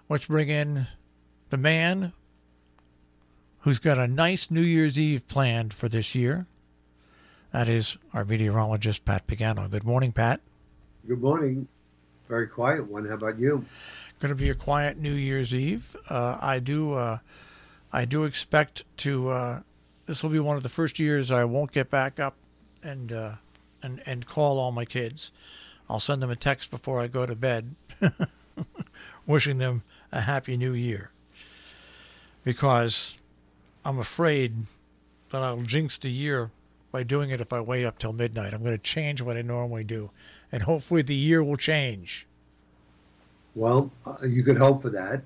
let's bring in the man who's got a nice New Year's Eve planned for this year. That is our meteorologist, Pat Pagano. Good morning, Pat. Good morning. Very quiet one. How about you? Going to be a quiet New Year's Eve. I do expect to. This will be one of the first years I won't get back up and call all my kids. I'll send them a text before I go to bed, wishing them a happy New Year, because I'm afraid that I'll jinx the year by doing it if I wait up till midnight. I'm going to change what I normally do, and hopefully the year will change. Well, you could hope for that.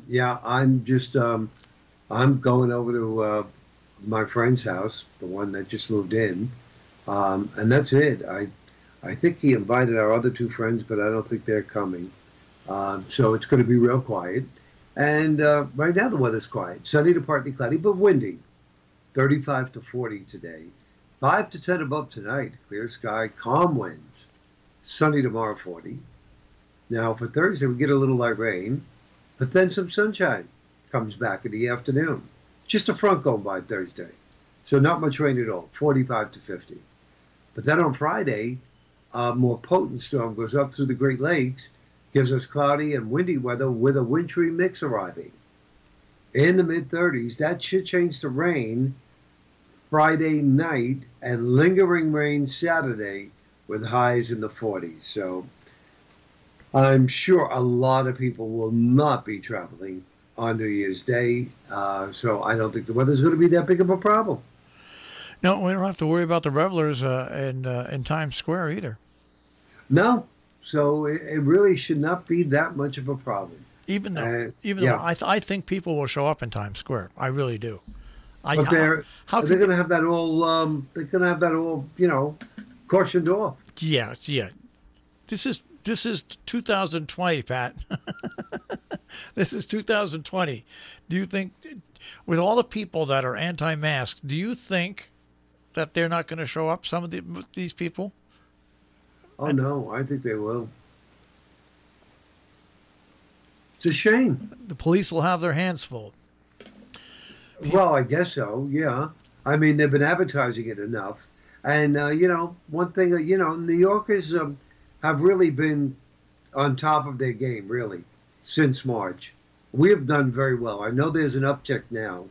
Yeah, I'm just I'm going over to my friend's house, the one that just moved in, and that's it. I think he invited our other two friends, but I don't think they're coming. So it's going to be real quiet. And right now the weather's quiet. Sunny to partly cloudy, but windy. 35 to 40 today. 5 to 10 above tonight. Clear sky, calm winds. Sunny tomorrow, 40. Now for Thursday, we get a little light rain, but then some sunshine comes back in the afternoon. Just a front going by Thursday. So not much rain at all, 45 to 50. But then on Friday, a more potent storm goes up through the Great Lakes, gives us cloudy and windy weather with a wintry mix arriving. In the mid-30s, that should change to rain Friday night and lingering rain Saturday with highs in the 40s. So I'm sure a lot of people will not be traveling on New Year's Day. So I don't think the weather's going to be that big of a problem. No, we don't have to worry about the revelers in Times Square either. No. So it really should not be that much of a problem. Even though I think people will show up in Times Square, I really do. But they're going to have that all. Cautioned off. Yes, yeah. This is 2020, Pat. This is 2020. Do you think, with all the people that are anti-mask, do you think that they're not going to show up? Some of these people. Oh, no, I think they will. It's a shame. The police will have their hands full. Well, I guess so, yeah. I mean, they've been advertising it enough. And, one thing, New Yorkers have really been on top of their game, really, since March. We have done very well. I know there's an uptick now,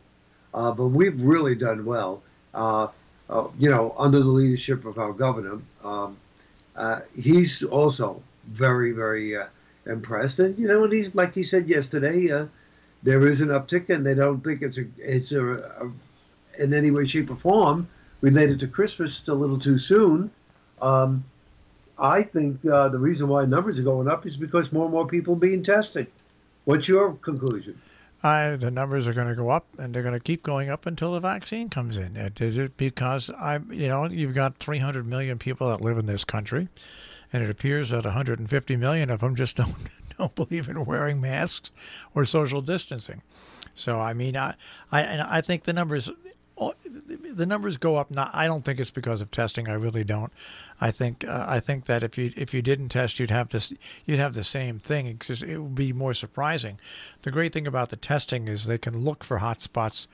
but we've really done well, under the leadership of our governor. He's also very, very impressed. And, and he's, like he said yesterday, there is an uptick, and they don't think it's in any way, shape, or form related to Christmas. It's a little too soon. I think the reason why numbers are going up is because more and more people are being tested. What's your conclusion? The numbers are going to go up, and they're going to keep going up until the vaccine comes in. Because you've got 300 million people that live in this country, and it appears that 150 million of them just don't believe in wearing masks or social distancing. So I mean, I think the numbers go up. I don't think it's because of testing. I really don't. I think that if you didn't test, you'd have the same thing. It would be more surprising. The great thing about the testing is they can look for hot spots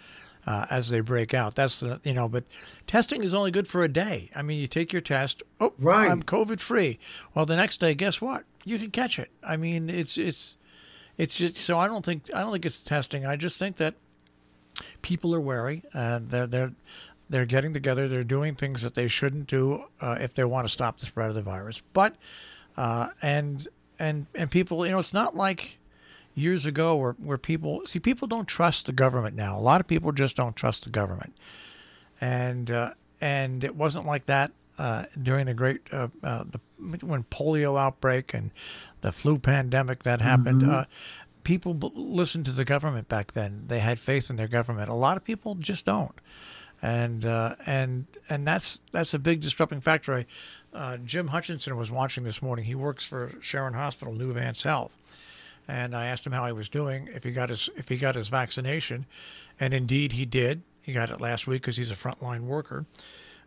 as they break out. But testing is only good for a day. I mean, you take your test. Oh, right. I'm COVID free. Well, the next day, guess what? You can catch it. I mean, it's just, so I don't think it's testing. I just think that people are wary, and they're getting together. They're doing things that they shouldn't do if they want to stop the spread of the virus. But and people, it's not like years ago where people don't trust the government now. A lot of people just don't trust the government, and it wasn't like that during the great when polio outbreak and the flu pandemic that happened. Mm-hmm. People listened to the government back then. They had faith in their government. A lot of people just don't, and that's a big disrupting factor. Jim Hutchinson was watching this morning. He works for Sharon Hospital, New Vance Health, and I asked him how he was doing, if he got his vaccination, and indeed he did. He got it last week because he's a frontline worker,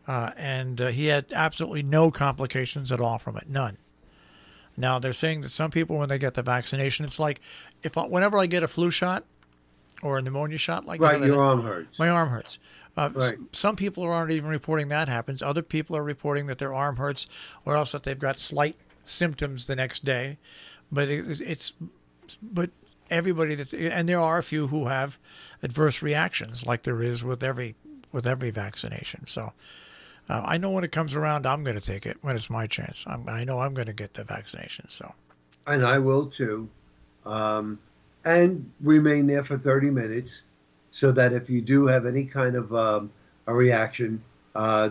and he had absolutely no complications at all from it, none. Now they're saying that some people, when they get the vaccination, it's like whenever I get a flu shot or a pneumonia shot, like Right, your arm hurts. my arm hurts. Right. Some people aren't even reporting that happens. Other people are reporting that their arm hurts, or else that they've got slight symptoms the next day. But but everybody and there are a few who have adverse reactions, like there is with every vaccination. So I know when it comes around, I'm going to take it when it's my chance. I know I'm going to get the vaccination. So, And I will too. And remain there for 30 minutes so that if you do have any kind of a reaction,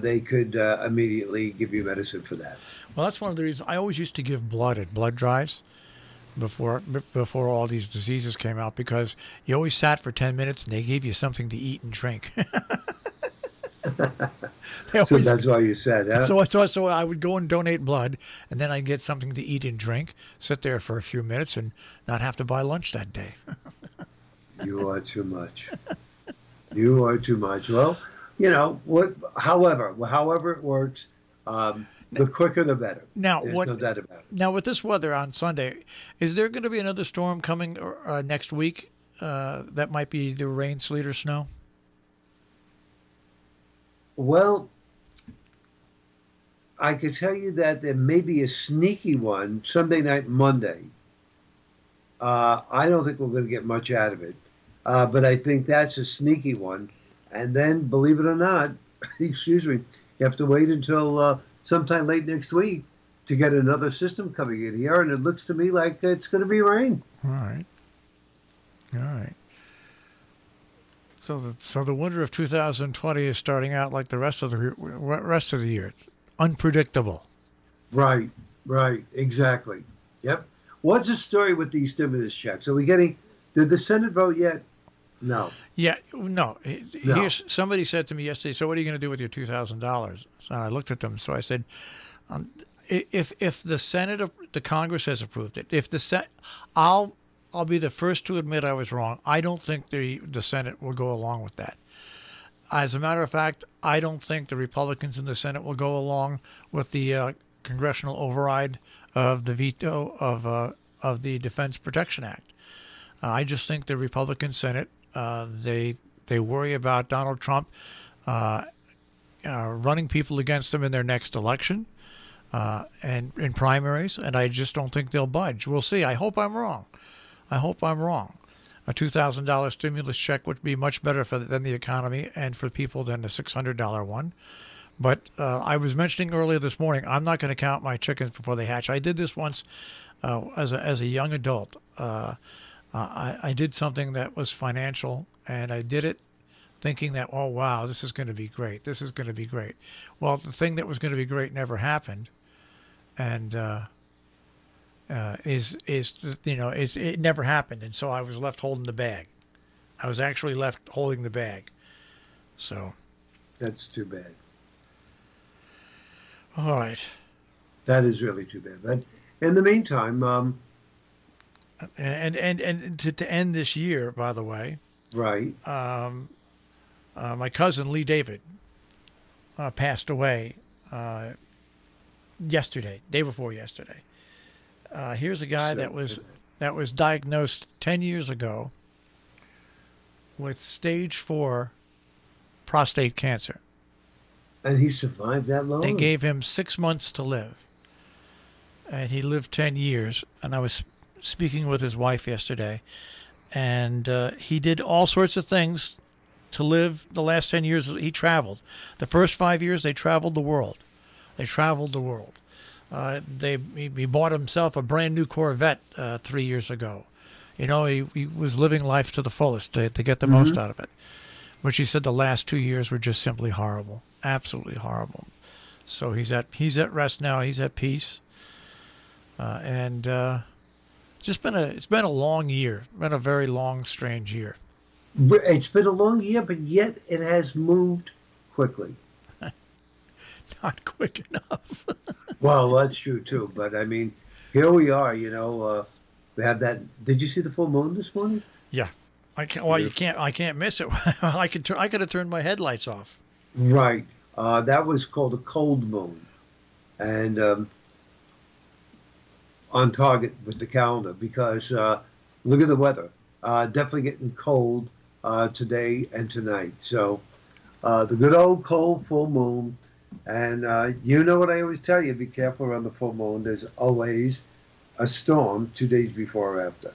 they could immediately give you medicine for that. well, that's one of the reasons I always used to give blood at blood drives before all these diseases came out, because you always sat for 10 minutes and they gave you something to eat and drink. So that's why you said that. So I would go and donate blood, and then I'd get something to eat and drink, sit there for a few minutes, and not have to buy lunch that day. You are too much. You are too much. Well, you know what? However it works, the quicker the better. Now, There's no doubt about it. Now, with this weather on Sunday, is there going to be another storm coming next week that might be the rain, sleet, or snow? Well, I could tell you that there may be a sneaky one Sunday night, Monday. I don't think we're going to get much out of it, but I think that's a sneaky one. And then, believe it or not, excuse me, you have to wait until sometime late next week to get another system coming in here, and it looks to me like it's going to be rain. All right. So the winter of 2020 is starting out like the rest of the year. It's unpredictable. Right, exactly. Yep. What's the story with these stimulus checks? Are we getting? Did the Senate vote yet? No. Yeah, no. Here's somebody said to me yesterday, so what are you going to do with your $2,000? So I looked at them. So I said, if the Senate, the Congress has approved it, I'll be the first to admit I was wrong. I don't think the Senate will go along with that. As a matter of fact, I don't think the Republicans in the Senate will go along with the congressional override of the veto of the Defense Protection Act. I just think the Republican Senate, they worry about Donald Trump running people against them in their next election and in primaries, and I just don't think they'll budge. We'll see. I hope I'm wrong. A $2,000 stimulus check would be much better than the economy and for people than the $600 one. But I was mentioning earlier this morning, I'm not going to count my chickens before they hatch. I did this once as a young adult. I did something that was financial, and I did it thinking that, oh, wow, this is going to be great. This is going to be great. Well, the thing that was going to be great never happened, and it never happened, and so I was left holding the bag. I was actually left holding the bag. So that's too bad. All right. That is really too bad. But in the meantime, and to end this year, by the way, right? My cousin Lee David passed away yesterday, day before yesterday. Here's a guy that was diagnosed 10 years ago with stage 4 prostate cancer. And he survived that long? They gave him 6 months to live. And he lived 10 years. And I was speaking with his wife yesterday. And he did all sorts of things to live. The last 10 years, he traveled. The first 5 years, they traveled the world. He bought himself a brand new Corvette 3 years ago. You know, he was living life to the fullest to get the most out of it. But she said the last 2 years were just simply horrible, absolutely horrible. So he's at rest now. He's at peace, and it's been a long year. It's been a very long, strange year. It's been a long year, but yet it has moved quickly. Not quick enough. Well, that's true too. But I mean, here we are. You know, we have that. Did you see the full moon this morning? Yeah. I can't miss it. I could have turned my headlights off. Right. That was called a cold moon, and on target with the calendar because look at the weather. Definitely getting cold today and tonight. So the good old cold full moon. And you know what I always tell you, be careful around the full moon. There's always a storm 2 days before or after.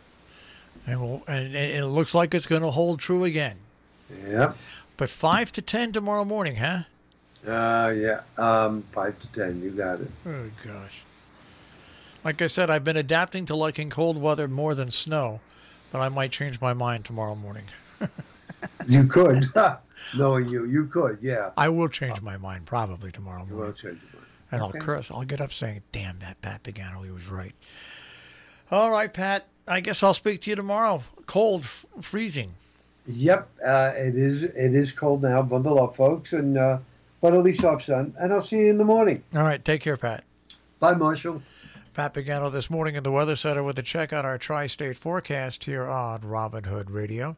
And it looks like it's going to hold true again. Yep. But 5 to 10 tomorrow morning, huh? Yeah. 5 to 10. You got it. Oh, gosh. Like I said, I've been adapting to liking cold weather more than snow, but I might change my mind tomorrow morning. You could. Knowing you could, yeah. I will change my mind probably tomorrow You morning. will change your mind. And Okay. I'll curse. I'll get up saying, damn that Pat Pagano, he was right. All right, Pat. I guess I'll speak to you tomorrow. Cold, freezing. Yep, it is cold now. Bundle up, folks, and but at least off sun. And I'll see you in the morning. All right, take care, Pat. Bye, Marshall. Pat Pagano this morning in the Weather Center with a check on our tri-state forecast here on Robin Hood Radio.